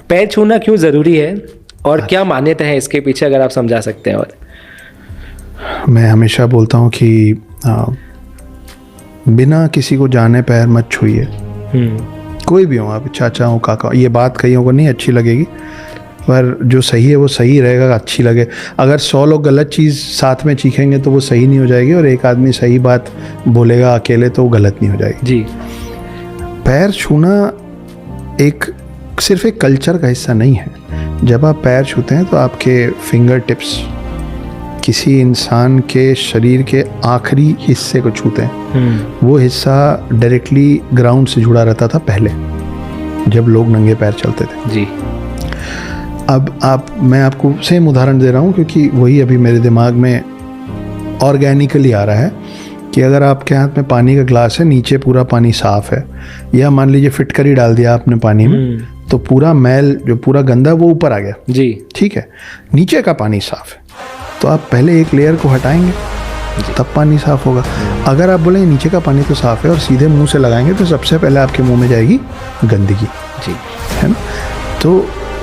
पैर छूना क्यों ज़रूरी है और क्या मान्यता है इसके पीछे, अगर आप समझा सकते हैं? और मैं हमेशा बोलता हूँ कि बिना किसी को जाने पैर मत छूइए। कोई भी हो आप, चाचा हो, काका, ये बात कईयों को नहीं अच्छी लगेगी, पर जो सही है वो सही रहेगा, अच्छी लगे। अगर 100 लोग गलत चीज़ साथ में चीखेंगे तो वो सही नहीं हो जाएगी, और एक आदमी सही बात बोलेगा अकेले तो वो गलत नहीं हो जाएगी। जी। पैर छूना सिर्फ एक कल्चर का हिस्सा नहीं है। जब आप पैर छूते हैं तो आपके फिंगर टिप्स किसी इंसान के शरीर के आखिरी हिस्से को छूते हैं। वो हिस्सा डायरेक्टली ग्राउंड से जुड़ा रहता था पहले, जब लोग नंगे पैर चलते थे। जी। अब मैं आपको सेम उदाहरण दे रहा हूँ क्योंकि वही अभी मेरे दिमाग में ऑर्गेनिकली आ रहा है कि अगर आपके हाथ में पानी का ग्लास है, नीचे पूरा पानी साफ है, या मान लीजिए फिटकरी डाल दिया आपने पानी में, तो पूरा मैल जो पूरा गंदा वो ऊपर आ गया। जी। ठीक है, नीचे का पानी साफ है, तो आप पहले एक लेयर को हटाएंगे तब पानी साफ होगा। अगर आप बोलेंगे नीचे का पानी तो साफ है और सीधे मुंह से लगाएंगे तो सबसे पहले आपके मुंह में जाएगी गंदगी। जी। है ना? तो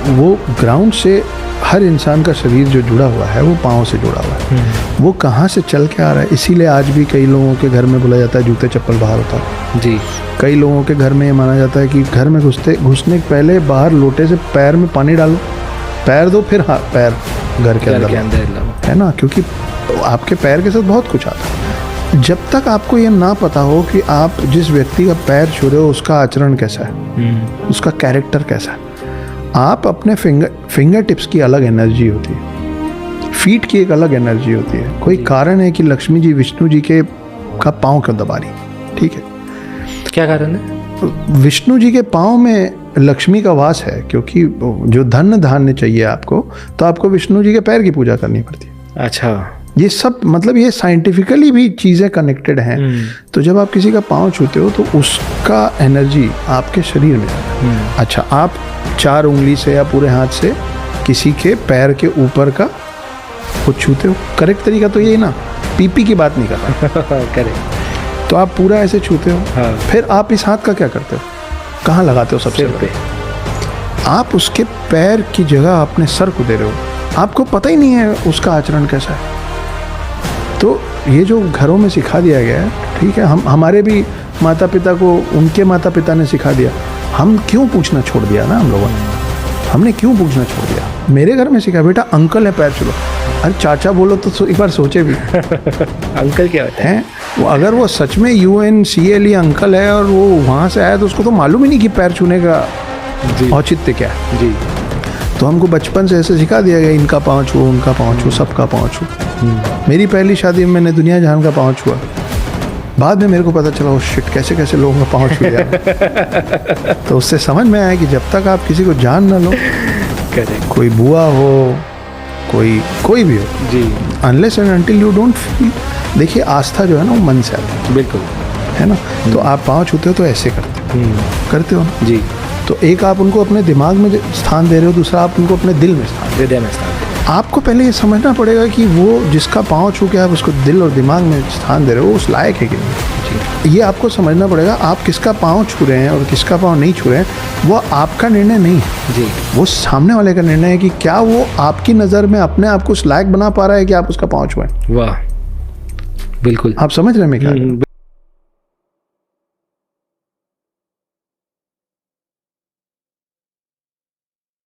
वो ग्राउंड से हर इंसान का शरीर जो जुड़ा हुआ है वो पाँव से जुड़ा हुआ है। वो कहाँ से चल के आ रहा है, इसीलिए आज भी कई लोगों के घर में बोला जाता है जूते चप्पल बाहर होता है। जी। कई लोगों के घर में ये माना जाता है कि घर में घुसने के पहले बाहर लोटे से पैर में पानी डालो, पैर दो, फिर हाँ पैर घर के अंदर लाओ, है ना? क्योंकि आपके पैर के साथ बहुत कुछ आता है। जब तक आपको ये ना पता हो कि आप जिस व्यक्ति का पैर छू रहे हो उसका आचरण कैसा है, उसका कैरेक्टर कैसा है, आप अपने फिंगर टिप्स की अलग एनर्जी होती है, फीट की एक अलग एनर्जी होती है। कोई कारण है कि लक्ष्मी जी विष्णु जी का पाँव क्यों दबा रही, ठीक है? क्या कारण है? विष्णु जी के पाँव में लक्ष्मी का वास है, क्योंकि जो धन धान्य चाहिए आपको, तो आपको विष्णु जी के पैर की पूजा करनी पड़ती है। अच्छा। ये सब मतलब ये साइंटिफिकली भी चीज़ें कनेक्टेड हैं। तो जब आप किसी का पाँव छूते हो तो उसका एनर्जी आपके शरीर में है। अच्छा, आप 4 उंगली से या पूरे हाथ से किसी के पैर के ऊपर का कुछ छूते हो, करेक्ट तरीका तो यही ना, पीपी की बात नहीं कर रहा। करेक्ट। तो आप पूरा ऐसे छूते हो। हाँ। फिर आप इस हाथ का क्या करते हो, कहाँ लगाते हो? सबसे पहले आप उसके पैर की जगह अपने सर को दे रहे हो, आपको पता ही नहीं है उसका आचरण कैसा है। तो ये जो घरों में सिखा दिया गया है, ठीक है, हमारे भी माता पिता को उनके माता पिता ने सिखा दिया, हम क्यों पूछना छोड़ दिया ना, हम लोगों ने, हमने क्यों पूछना छोड़ दिया? मेरे घर में सिखा, बेटा अंकल है पैर छू लो। अरे चाचा बोलो तो एक बार सोचे भी। अंकल क्या होता है? अगर वो सच में UNCLE अंकल है और वो वहाँ से आया तो उसको तो मालूम ही नहीं कि पैर छूने का औचित्य क्या है। जी। तो हमको बचपन से ऐसे सिखा दिया गया, इनका पाँव छू, उनका पाँव छू, सबका पाँव छू। मेरी पहली शादी में मैंने दुनिया जहान का पाँव छुआ, बाद में मेरे को पता चला, ओ शिट, कैसे कैसे लोगों का पाँव छू लिया। तो उससे समझ में आया कि जब तक आप किसी को जान ना लो, कोई बुआ हो, कोई भी हो, जी, unless and until you don't feel. देखिए, आस्था जो है ना वो मन से आती है। बिल्कुल, है ना? तो आप पाँव छूते हो तो ऐसे करते हो ना? जी। तो एक आप उनको अपने दिमाग में स्थान दे रहे हो, दूसरा आप उनको अपने दिल में स्थान दे रहे हो। आपको पहले ये समझना पड़ेगा कि वो जिसका पाँव छू के आप उसको दिल और दिमाग में स्थान दे रहे हो, उस लायक है कि नहीं। ये आपको समझना पड़ेगा। आप किसका पाँव छू रहे हैं और किसका पाँव नहीं छू रहे हैं, वो आपका निर्णय नहीं है जी, वो सामने वाले का निर्णय है कि क्या वो आपकी नज़र में अपने आप को उस लायक बना पा रहा है कि आप उसका पाँव छुएं। वाह, बिल्कुल। आप समझ रहे हैं मैं क्या?